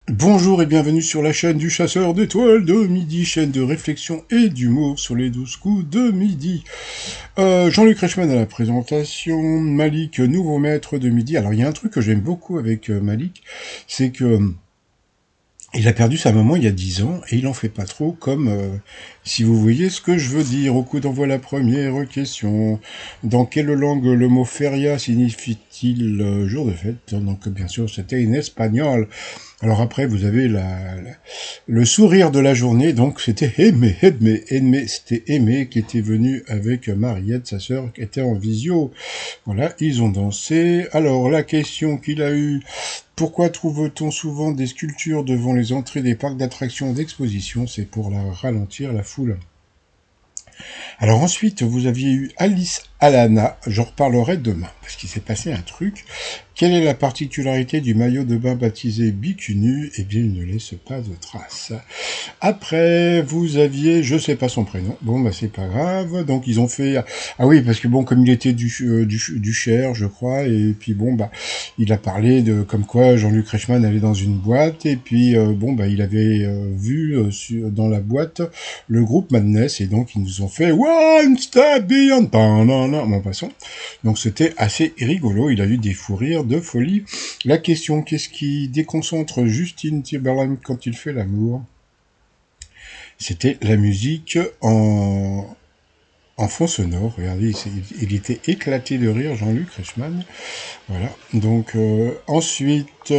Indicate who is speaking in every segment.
Speaker 1: Bonjour et bienvenue sur la chaîne du chasseur d'étoiles de midi, chaîne de réflexion et d'humour sur les 12 coups de midi. Jean-Luc Reichmann à la présentation, Malik, nouveau maître de midi. Alors il y a un truc que j'aime beaucoup avec Malik, c'est que il a perdu sa maman il y a 10 ans et il en fait pas trop comme, si vous voyez ce que je veux dire. Au coup d'envoi la première question. Dans quelle langue le mot feria signifie-t-il jour de fête? Donc bien sûr c'était en espagnol. Alors après, vous avez le sourire de la journée, donc c'était Aimé, c'était Aimé qui était venu avec Mariette, sa sœur, qui était en visio. Voilà, ils ont dansé. Alors la question qu'il a eue, pourquoi trouve-t-on souvent des sculptures devant les entrées des parcs d'attractions d'exposition? C'est pour ralentir la foule. Alors ensuite, vous aviez eu Alice Alana, j'en reparlerai demain, parce qu'il s'est passé un truc. Quelle est la particularité du maillot de bain baptisé Bikunu? Eh bien, il ne laisse pas de traces. Après, vous aviez, je sais pas son prénom. Bon, bah c'est pas grave. Donc ils ont fait, ah oui, parce que bon, comme il était du Cher, je crois, et puis bon, bah il a parlé de comme quoi Jean-Luc Reichmann allait dans une boîte, et puis bon, bah il avait vu dans la boîte le groupe Madness, et donc ils nous ont fait One Step Beyond. Bon, passons. Donc c'était assez rigolo. Il a eu des fous rires de folie. La question, qu'est-ce qui déconcentre Justin Timberlake quand il fait l'amour? C'était la musique en fond sonore. Regardez, il était éclaté de rire, Jean-Luc Reichmann. Voilà. Donc ensuite,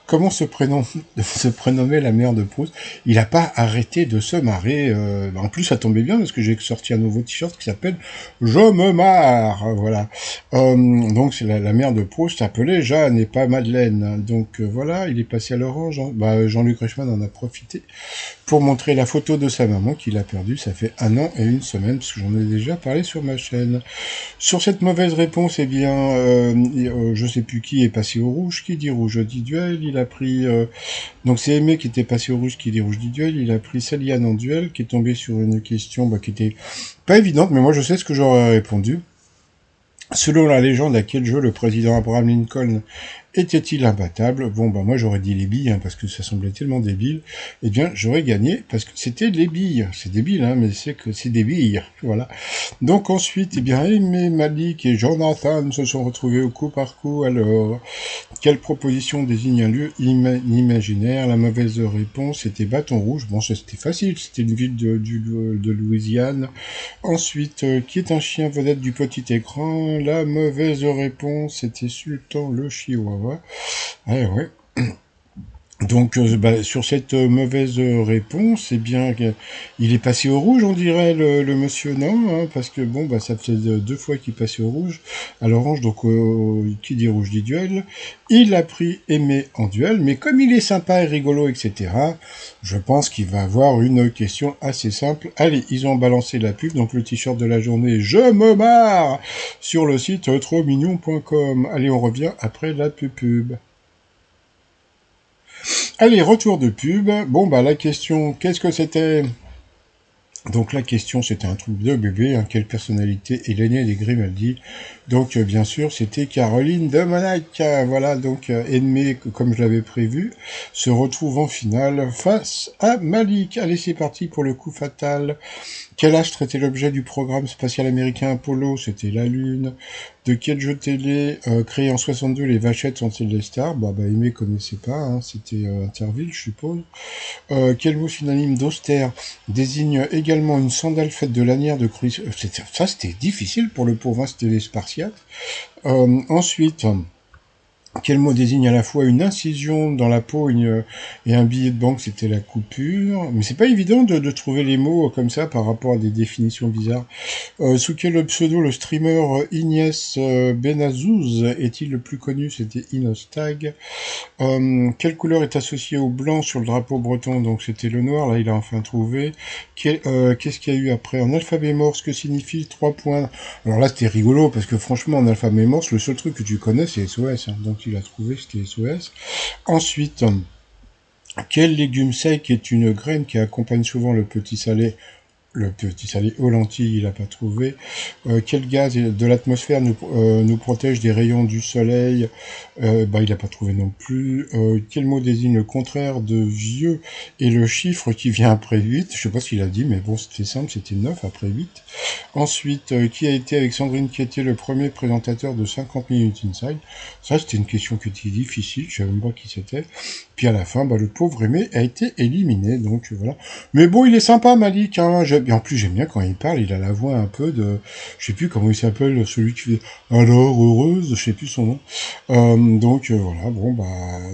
Speaker 1: comment se prénommait la mère de Proust? Il n'a pas arrêté de se marrer. En plus, ça tombait bien parce que j'ai sorti un nouveau t-shirt qui s'appelle Je me marre. Voilà. Donc c'est la mère de Proust s'appelait Jeanne et pas Madeleine. Donc voilà, il est passé à l'orange. Jean-Luc Reichmann en a profité pour montrer la photo de sa maman qu'il a perdue. Ça fait 1 an et 1 semaine parce que j'en ai déjà parlé sur ma chaîne. Sur cette mauvaise réponse, eh bien, je sais plus qui est passé au rouge. Qui dit rouge dit duel. Il a pris donc c'est Aimé qui était passé au rouge, qui dit rouge dit duel. Il a pris Saliane en duel, qui est tombé sur une question qui était pas évidente, mais moi je sais ce que j'aurais répondu. Selon la légende, à quel jeu le président Abraham Lincoln était-il imbattable? Bon, bah moi j'aurais dit les billes, hein, parce que ça semblait tellement débile. Eh bien, j'aurais gagné, parce que c'était les billes. C'est débile, hein, mais c'est que c'est des billes. Voilà. Donc ensuite, eh bien, Aimé, Malik et Jonathan se sont retrouvés au coup par coup. Alors, quelle proposition désigne un lieu imaginaire? La mauvaise réponse était Bâton Rouge. Bon, c'était facile, c'était une ville de Louisiane. Ensuite, qui est un chien vedette du petit écran? La mauvaise réponse était Sultan le Chihuahua. Ah ouais. Donc, sur cette mauvaise réponse, eh bien, il est passé au rouge, on dirait, le monsieur, non, hein, parce que bon, bah, ça fait 2 fois qu'il passait au rouge, à l'orange, donc, qui dit rouge dit duel. Il a pris Aimé en duel, mais comme il est sympa et rigolo, etc., je pense qu'il va avoir une question assez simple. Allez, ils ont balancé la pub, donc le t-shirt de la journée, je me marre, sur le site trotsmignon.com. Allez, on revient après la pub. Allez, retour de pub. Bon, bah, la question, qu'est-ce que c'était? Donc, la question, c'était un truc de bébé. Hein, quelle personnalité est l'aînée des Grimaldi? Donc, bien sûr, c'était Caroline de Monac. Voilà, donc, Edmé, comme je l'avais prévu, se retrouve en finale face à Malik. Allez, c'est parti pour le coup fatal. Quel astre était l'objet du programme spatial américain Apollo? C'était la Lune. De quel jeu télé créé en 62 les vachettes sont-ils les stars? Aimé connaissait pas, hein, c'était Interville, je suppose. Quel mot synonyme d'austère désigne également une sandale faite de lanières de cruise? Ça, c'était difficile pour le pauvre, hein, c'était les Spartiates. Ensuite, quel mot désigne à la fois une incision dans la peau et un billet de banque? C'était la coupure. Mais c'est pas évident de trouver les mots comme ça par rapport à des définitions bizarres. Sous quel pseudo le streamer Ignace Benazouz est-il le plus connu? C'était Inostag. Quelle couleur est associée au blanc sur le drapeau breton? Donc c'était le noir, là il a enfin trouvé. Qu'est-ce qu'il y a eu après? En alphabet morse, que signifie 3 points? Alors là c'était rigolo, parce que franchement en alphabet morse, le seul truc que tu connais c'est SOS. Hein. Donc il a trouvé, c'était SOS. Ensuite, quel légume sec est une graine qui accompagne souvent le petit salé? Le petit salé aux lentilles, il n'a pas trouvé. Quel gaz de l'atmosphère nous protège des rayons du soleil? Il n'a pas trouvé non plus. Quel mot désigne le contraire de vieux et le chiffre qui vient après 8? Je sais pas ce qu'il a dit, mais bon, c'était simple, c'était 9 après 8. Ensuite, qui a été avec Sandrine qui était le premier présentateur de 50 Minutes Inside? Ça, c'était une question qui était difficile, je ne savais même pas qui c'était. Puis à la fin, le pauvre Aimé a été éliminé, donc voilà. Mais bon, il est sympa, Malik, hein. Et en plus, j'aime bien quand il parle, il a la voix un peu de... Je sais plus comment il s'appelle, celui qui fait Alors, heureuse, je sais plus son nom. Voilà, bon,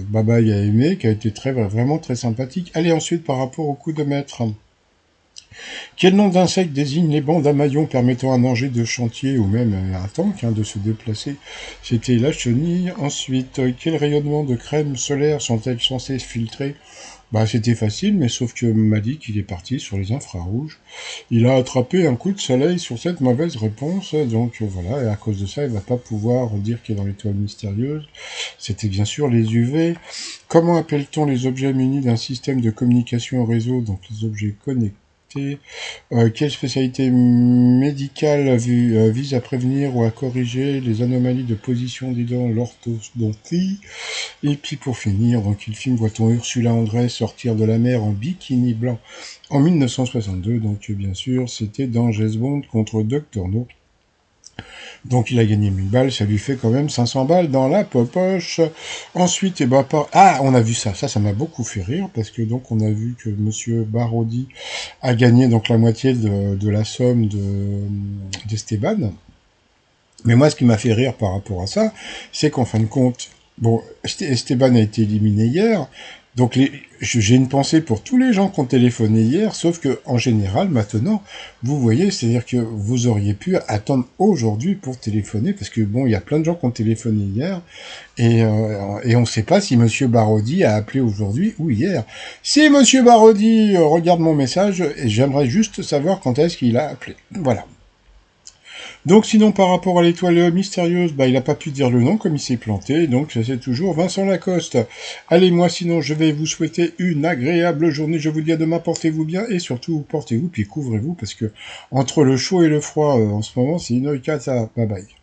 Speaker 1: bye bye à Aimé, qui a été vraiment très sympathique. Allez, ensuite, par rapport au coup de maître. Quel nom d'insecte désigne les bandes à maillons permettant à un engin de chantier ou même à un tank de se déplacer? C'était la chenille. Ensuite, quel rayonnement de crème solaire sont-elles censées filtrer? C'était facile, mais sauf que Malik, il est parti sur les infrarouges. Il a attrapé un coup de soleil sur cette mauvaise réponse, donc voilà, et à cause de ça, il va pas pouvoir dire qu'il est dans l'étoile mystérieuse. C'était bien sûr les UV. Comment appelle-t-on les objets munis d'un système de communication au réseau, donc les objets connectés? Quelle spécialité médicale vise à prévenir ou à corriger les anomalies de position des dents, l'orthodontie? Et puis pour finir, dans quel film voit-on Ursula Andress sortir de la mer en bikini blanc en 1962? Donc bien sûr, c'était dans James Bond contre Dr. No. Donc il a gagné 1000 balles, ça lui fait quand même 500 balles dans la poche. Ensuite, on a vu ça m'a beaucoup fait rire, parce que donc on a vu que Monsieur Barodi a gagné donc la moitié de la somme d'Esteban. Mais moi, ce qui m'a fait rire par rapport à ça, c'est qu'en fin de compte, bon, Esteban a été éliminé hier, donc j'ai une pensée pour tous les gens qui ont téléphoné hier, sauf que en général, maintenant, vous voyez, c'est-à-dire que vous auriez pu attendre aujourd'hui pour téléphoner, parce que bon, il y a plein de gens qui ont téléphoné hier, et on ne sait pas si Monsieur Barodi a appelé aujourd'hui ou hier. Si Monsieur Barodi regarde mon message, j'aimerais juste savoir quand est-ce qu'il a appelé. Voilà. Donc sinon par rapport à l'étoile mystérieuse, il n'a pas pu dire le nom comme il s'est planté, donc c'est toujours Vincent Lacoste. Allez, moi sinon je vais vous souhaiter une agréable journée, je vous dis à demain, portez-vous bien et surtout portez-vous puis couvrez-vous parce que entre le chaud et le froid en ce moment c'est une cata. Bye bye.